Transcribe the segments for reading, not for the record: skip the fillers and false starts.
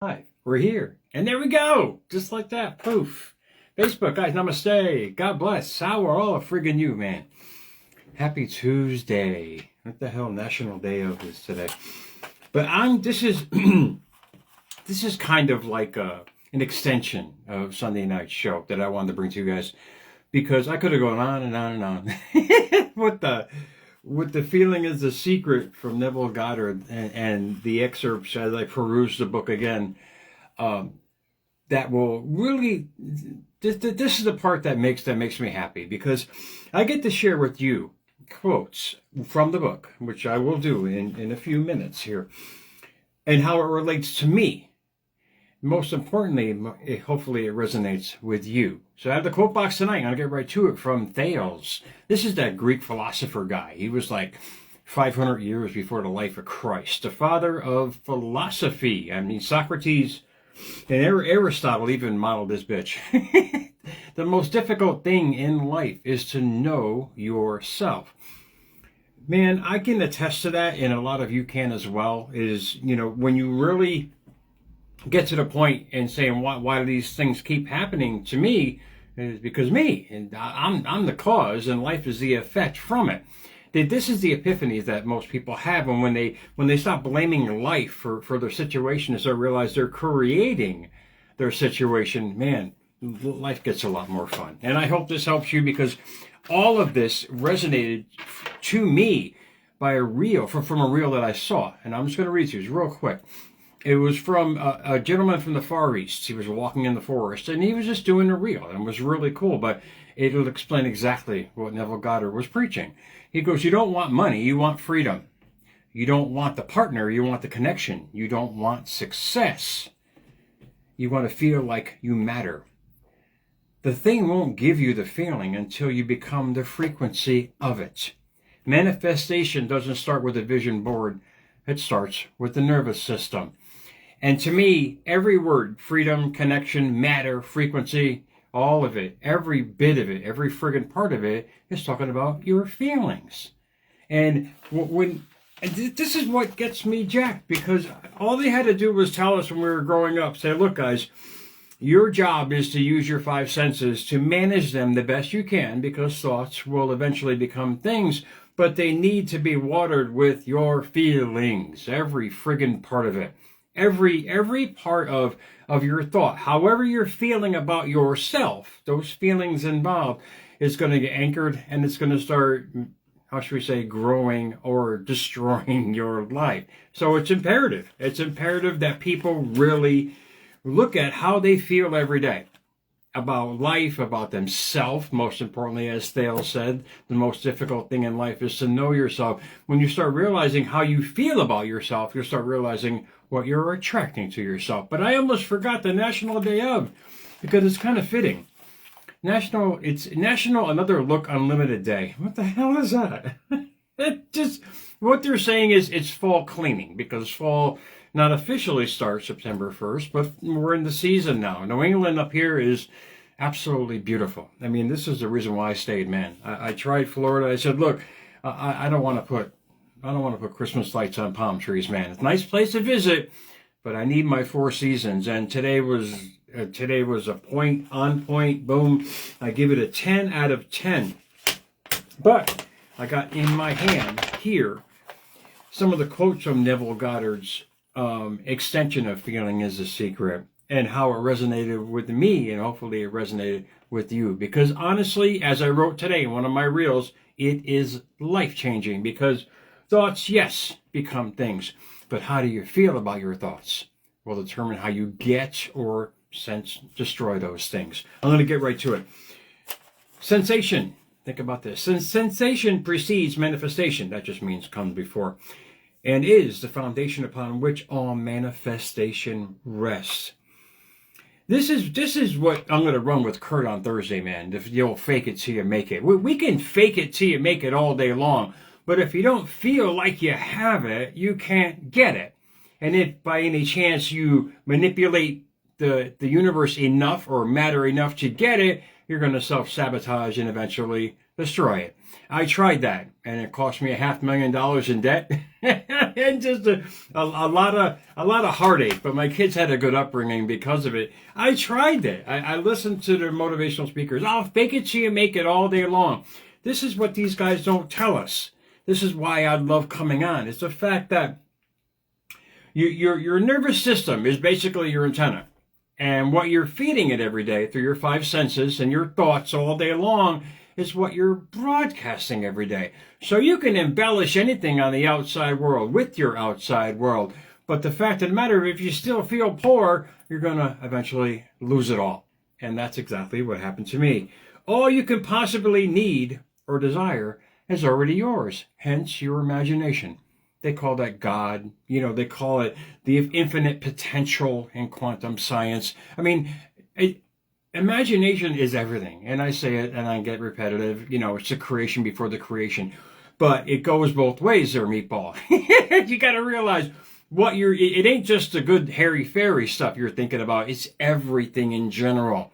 Hi, we're here. And there we go. Just like that. Poof. Facebook, guys, namaste. God bless. How are all friggin' you, man? Happy Tuesday. What the hell National Day of is today? But this is this is kind of like an extension of Sunday night show that I wanted to bring to you guys because I could have gone on and on and on with the feeling is the secret from Neville Goddard and the excerpts as I peruse the book again. That will really this is the part that makes me happy because I get to share with you quotes from the book, which I will do in a few minutes here, and how it relates to me. Most importantly, hopefully it resonates with you. So I have the quote box tonight. I'm going to get right to it from Thales. This is that Greek philosopher guy. He was like 500 years before the life of Christ, the father of philosophy. I mean, Socrates and Aristotle even modeled this bitch. The most difficult thing in life is to know yourself. Man, I can attest to that, and a lot of you can as well, is, when you really get to the point and saying, why do these things keep happening to me? Is because me, and I'm the cause, and life is the effect from it. This is the epiphany that most people have, and when they stop blaming life for their situation, as they realize they're creating their situation, man, life gets a lot more fun. And I hope this helps you because all of this resonated to me by a reel, from a reel that I saw, and I'm just going to read to you real quick. It was from a gentleman from the Far East. He was walking in the forest, and he was just doing a reel, and it was really cool, but it'll explain exactly what Neville Goddard was preaching. He goes, you don't want money, you want freedom. You don't want the partner, you want the connection. You don't want success. You want to feel like you matter. The thing won't give you the feeling until you become the frequency of it. Manifestation doesn't start with a vision board. It starts with the nervous system. And to me, every word, freedom, connection, matter, frequency, all of it, every bit of it, every friggin' part of it is talking about your feelings. And this is what gets me jacked, because all they had to do was tell us when we were growing up, say, look, guys, your job is to use your five senses to manage them the best you can, because thoughts will eventually become things, but they need to be watered with your feelings, every friggin' part of it. Every part of your thought, however you're feeling about yourself, those feelings involved is going to get anchored, and it's going to start, how should we say, growing or destroying your life. So it's imperative. It's imperative that people really look at how they feel every day about life, about themselves. Most importantly, as Thales said, the most difficult thing in life is to know yourself. When you start realizing how you feel about yourself, you'll start realizing what you're attracting to yourself. But I almost forgot the National Day of, because it's kind of fitting. It's National Another Look Unlimited Day. What the hell is that? What they're saying is it's fall cleaning, because fall not officially starts September 1st, but we're in the season now. New England up here is absolutely beautiful. I mean, this is the reason why I stayed, man. I tried Florida. I said, look, I don't want to put Christmas lights on palm trees, man. It's a nice place to visit, but I need my four seasons. And today was a point, on point, boom. I give it a 10 out of 10. But I got in my hand here some of the quotes from Neville Goddard's extension of Feeling is a Secret, and how it resonated with me, and hopefully it resonated with you. Because honestly, as I wrote today in one of my reels, it is life-changing, because thoughts, yes, become things, but how do you feel about your thoughts will determine how you get or destroy those things. I'm going to get right to it. Sensation. Think about this. Sensation precedes manifestation. That just means comes before, and is the foundation upon which all manifestation rests. This is what I'm going to run with Kurt on Thursday, man. If you'll fake it till you make it. We can fake it till you make it all day long, but if you don't feel like you have it, you can't get it. And if by any chance you manipulate the universe enough or matter enough to get it, you're going to self-sabotage and eventually destroy it. I tried that, and it cost me $500,000 in debt, and just a lot of heartache. But my kids had a good upbringing because of it. I tried that. I listened to the motivational speakers. I'll fake it till you make it all day long. This is what these guys don't tell us. This is why I love coming on. It's the fact that your nervous system is basically your antenna. And what you're feeding it every day through your five senses and your thoughts all day long is what you're broadcasting every day. So you can embellish anything on the outside world with your outside world. But the fact of the matter, if you still feel poor, you're going to eventually lose it all. And that's exactly what happened to me. All you can possibly need or desire is already yours, hence your imagination. They call that God. They call it the infinite potential in quantum science. I mean, imagination is everything. And I say it and I get repetitive. It's the creation before the creation. But it goes both ways there, Meatball. You got to realize it ain't just the good hairy-fairy stuff you're thinking about. It's everything in general.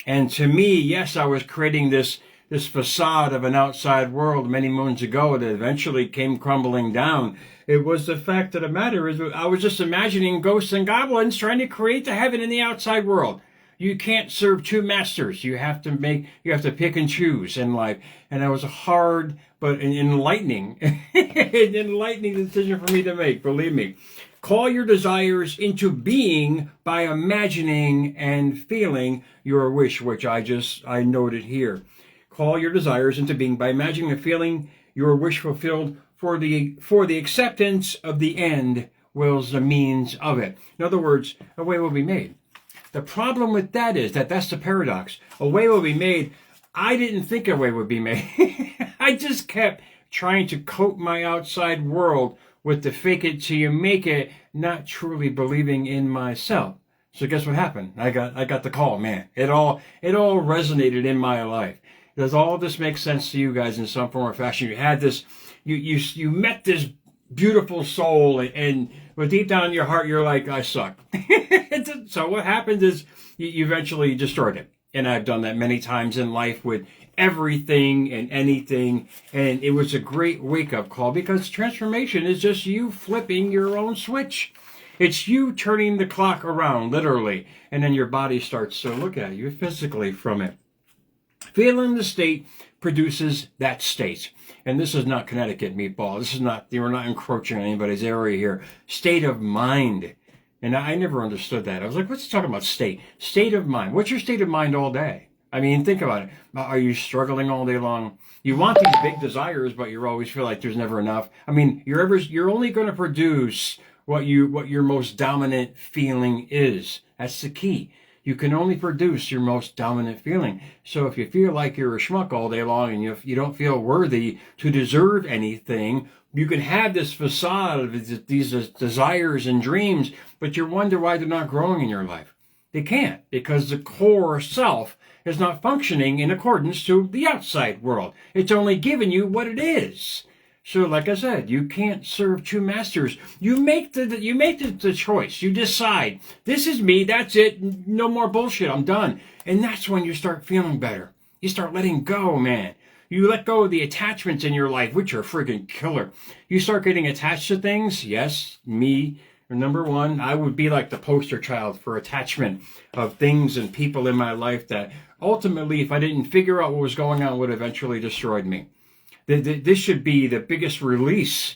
And to me, yes, I was creating this facade of an outside world many moons ago that eventually came crumbling down. It was the fact of the matter is I was just imagining ghosts and goblins trying to create the heaven in the outside world. You can't serve two masters. You have to pick and choose in life. And that was a hard but enlightening decision for me to make, believe me. Call your desires into being by imagining and feeling your wish, which I noted here. Call your desires into being by imagining and feeling your wish fulfilled, for the acceptance of the end wills the means of it. In other words, a way will be made. The problem with that is that's the paradox. A way will be made. I didn't think a way would be made. I just kept trying to coat my outside world with the fake it till you make it, not truly believing in myself. So guess what happened? I got the call, man. It all resonated in my life. Does all of this make sense to you guys in some form or fashion? You had this, you met this beautiful soul, and deep down in your heart, you're like, I suck. So what happens is you eventually destroyed it. And I've done that many times in life with everything and anything. And it was a great wake-up call, because transformation is just you flipping your own switch. It's you turning the clock around, literally. And then your body starts to look at you physically from it. Feeling the state produces that state. And this is not Connecticut, Meatball. This is not, we're not encroaching on anybody's area here. State of mind. And I never understood that. I was like, what's he talking about state? State of mind. What's your state of mind all day? I mean, think about it. Are you struggling all day long? You want these big desires, but you always feel like there's never enough. I mean, you're only going to produce what your most dominant feeling is. That's the key. You can only produce your most dominant feeling. So if you feel like you're a schmuck all day long and you don't feel worthy to deserve anything, you can have this facade of these desires and dreams, but you wonder why they're not growing in your life. They can't, because the core self is not functioning in accordance to the outside world. It's only giving you what it is. So like I said, you can't serve two masters. You make the choice. You decide, this is me, that's it, no more bullshit, I'm done. And that's when you start feeling better. You start letting go, man. You let go of the attachments in your life, which are friggin' killer. You start getting attached to things. Yes, me, number one, I would be like the poster child for attachment of things and people in my life that ultimately, if I didn't figure out what was going on, would eventually destroy me. This should be the biggest release,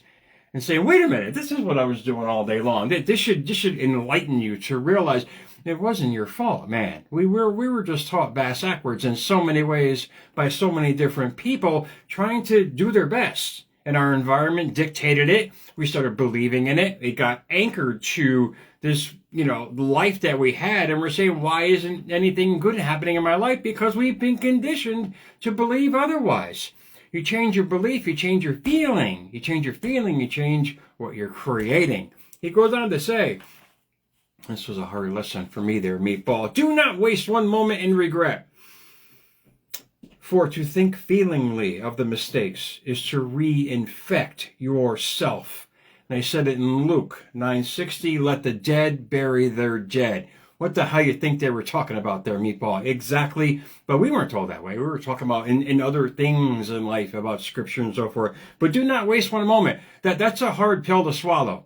and say, wait a minute, this is what I was doing all day long. This should enlighten you to realize it wasn't your fault, man. We were just taught backwards in so many ways by so many different people trying to do their best. And our environment dictated it. We started believing in it. It got anchored to this, life that we had. And we're saying, why isn't anything good happening in my life? Because we've been conditioned to believe otherwise. You change your belief, you change your feeling. You change your feeling, you change what you're creating. He goes on to say, this was a hard lesson for me there, Meatball. Do not waste one moment in regret. For to think feelingly of the mistakes is to reinfect yourself. And I said it in Luke 9:60, let the dead bury their dead. What the hell you think they were talking about there, Meatball? Exactly. But we weren't told that way. We were talking about in other things in life, about scripture and so forth. But do not waste one moment. That's a hard pill to swallow.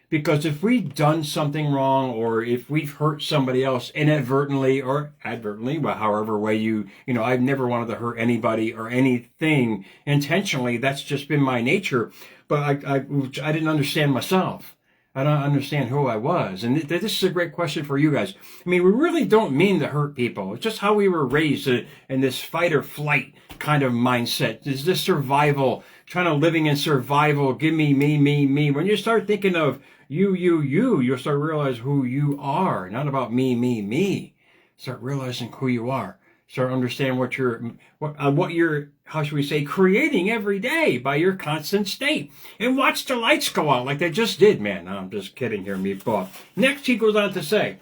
Because if we've done something wrong, or if we've hurt somebody else inadvertently or advertently, well, however way I've never wanted to hurt anybody or anything intentionally. That's just been my nature. But I didn't understand myself. I don't understand who I was. And this is a great question for you guys. I mean, we really don't mean to hurt people. It's just how we were raised in this fight or flight kind of mindset. Is this survival, trying to living in survival, give me, me. When you start thinking of you'll start realizing who you are. Not about me. Start realizing who you are. Start understanding what you're, how should we say, creating every day by your constant state. And watch the lights go out like they just did, man. No, I'm just kidding here, Meatball. Next, he goes on to say,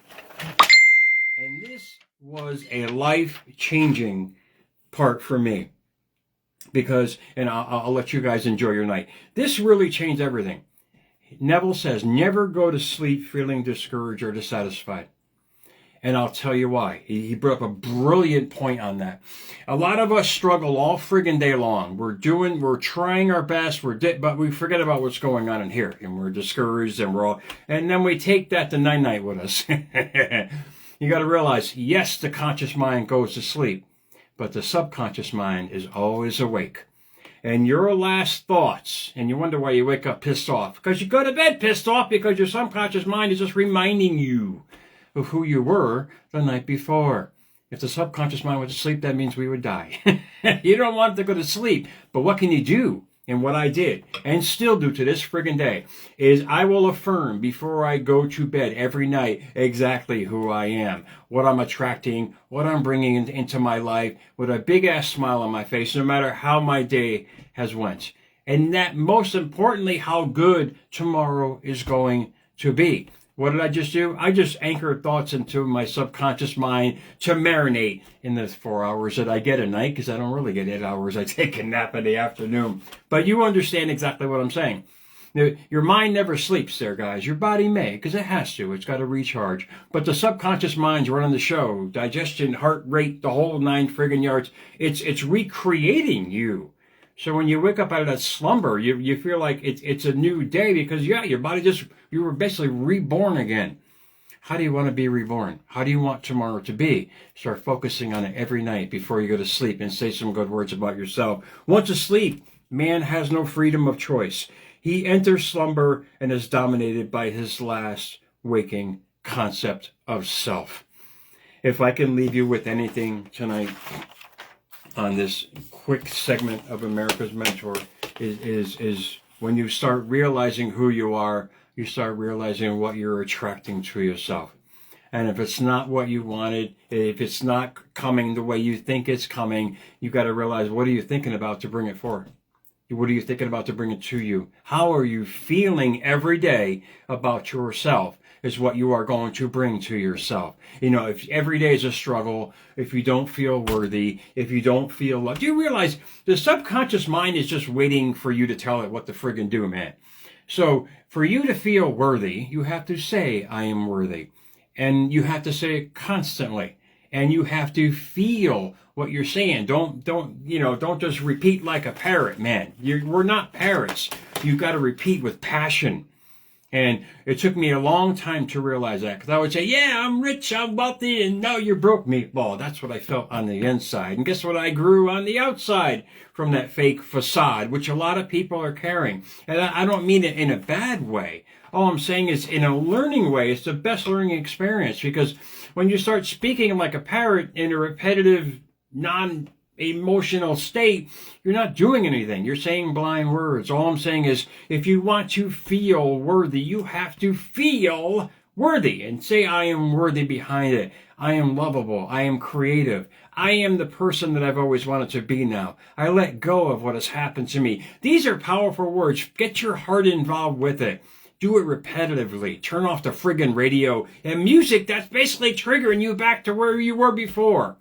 and this was a life-changing part for me. Because, and I'll let you guys enjoy your night. This really changed everything. Neville says, never go to sleep feeling discouraged or dissatisfied. And I'll tell you why. He brought up a brilliant point on that. A lot of us struggle all friggin' day long. We're trying our best, but we forget about what's going on in here. And we're discouraged, and then we take that to night-night with us. You got to realize, yes, the conscious mind goes to sleep, but the subconscious mind is always awake. And your last thoughts, and you wonder why you wake up pissed off, because you go to bed pissed off because your subconscious mind is just reminding you of who you were the night before. If the subconscious mind went to sleep, that means we would die. You don't want it to go to sleep, but what can you do? And what I did, and still do to this friggin' day, is I will affirm before I go to bed every night exactly who I am, what I'm attracting, what I'm bringing into my life, with a big-ass smile on my face, no matter how my day has went. And that, most importantly, how good tomorrow is going to be. What did I just do? I just anchored thoughts into my subconscious mind to marinate in the 4 hours that I get a night, because I don't really get 8 hours. I take a nap in the afternoon. But you understand exactly what I'm saying. Your mind never sleeps there, guys. Your body may, because it has to. It's got to recharge. But the subconscious mind's running the show. Digestion, heart rate, the whole 9 friggin' yards. It's recreating you. So when you wake up out of that slumber, you feel like it's a new day, because, yeah, your body you were basically reborn again. How do you want to be reborn? How do you want tomorrow to be? Start focusing on it every night before you go to sleep, and say some good words about yourself. Once asleep, man has no freedom of choice. He enters slumber and is dominated by his last waking concept of self. If I can leave you with anything tonight on this quick segment of America's Mentor, is when you start realizing who you are, you start realizing what you're attracting to yourself. And if it's not what you wanted, if it's not coming the way you think it's coming, you got to realize, what are you thinking about to bring it forward? What are you thinking about to bring it to you? How are you feeling every day about yourself is what you are going to bring to yourself. If every day is a struggle, if you don't feel worthy, if you don't feel loved, do you realize the subconscious mind is just waiting for you to tell it what to friggin' do, man? So for you to feel worthy, you have to say, I am worthy. And you have to say it constantly. And you have to feel what you're saying. Don't just repeat like a parrot, man. We're not parrots. You've got to repeat with passion. And it took me a long time to realize that, because I would say, yeah, I'm rich, I'm wealthy, and now you're broke, Meatball. That's what I felt on the inside. And guess what? I grew on the outside from that fake facade, which a lot of people are carrying. And I don't mean it in a bad way. All I'm saying is, in a learning way, it's the best learning experience, because when you start speaking like a parrot in a repetitive, non-emotional state, you're not doing anything. You're saying blind words. All I'm saying is, if you want to feel worthy, you have to feel worthy, and say, I am worthy behind it. I am lovable. I am creative. I am the person that I've always wanted to be now. I let go of what has happened to me. These are powerful words. Get your heart involved with it. Do it repetitively. Turn off the friggin' radio and music that's basically triggering you back to where you were before.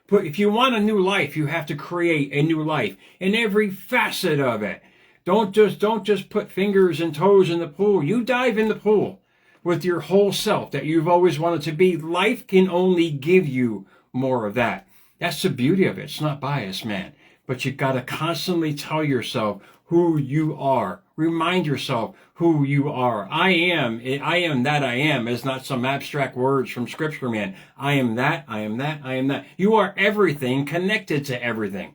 But if you want a new life, you have to create a new life in every facet of it. Don't just put fingers and toes in the pool. You dive in the pool. with your whole self that you've always wanted to be, life can only give you more of that. That's the beauty of it. It's not biased, man. But you got to constantly tell yourself who you are. Remind yourself who you are. I am that I am is not some abstract words from scripture, man. I am that, I am that, I am that. You are everything connected to everything.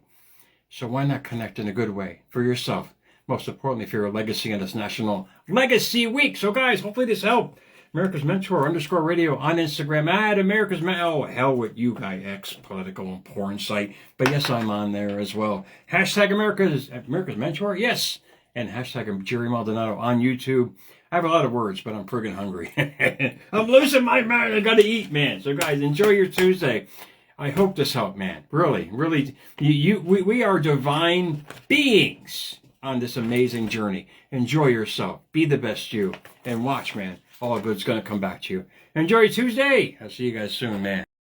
So why not connect in a good way for yourself? Most importantly, for your legacy in this National Legacy Week. So guys, hopefully this helped. America's Mentor _radio on Instagram at America's Mentor. Oh, hell with you, guy X, political and porn site. But yes, I'm on there as well. Hashtag America's Mentor, yes. And hashtag Jerry Maldonado on YouTube. I have a lot of words, but I'm friggin' hungry. I'm losing my mind. I gotta eat, man. So guys, enjoy your Tuesday. I hope this helped, man. Really, really. We are divine beings on this amazing journey. Enjoy yourself. Be the best you. And watch, man. All good's going to come back to you. Enjoy your Tuesday. I'll see you guys soon, man.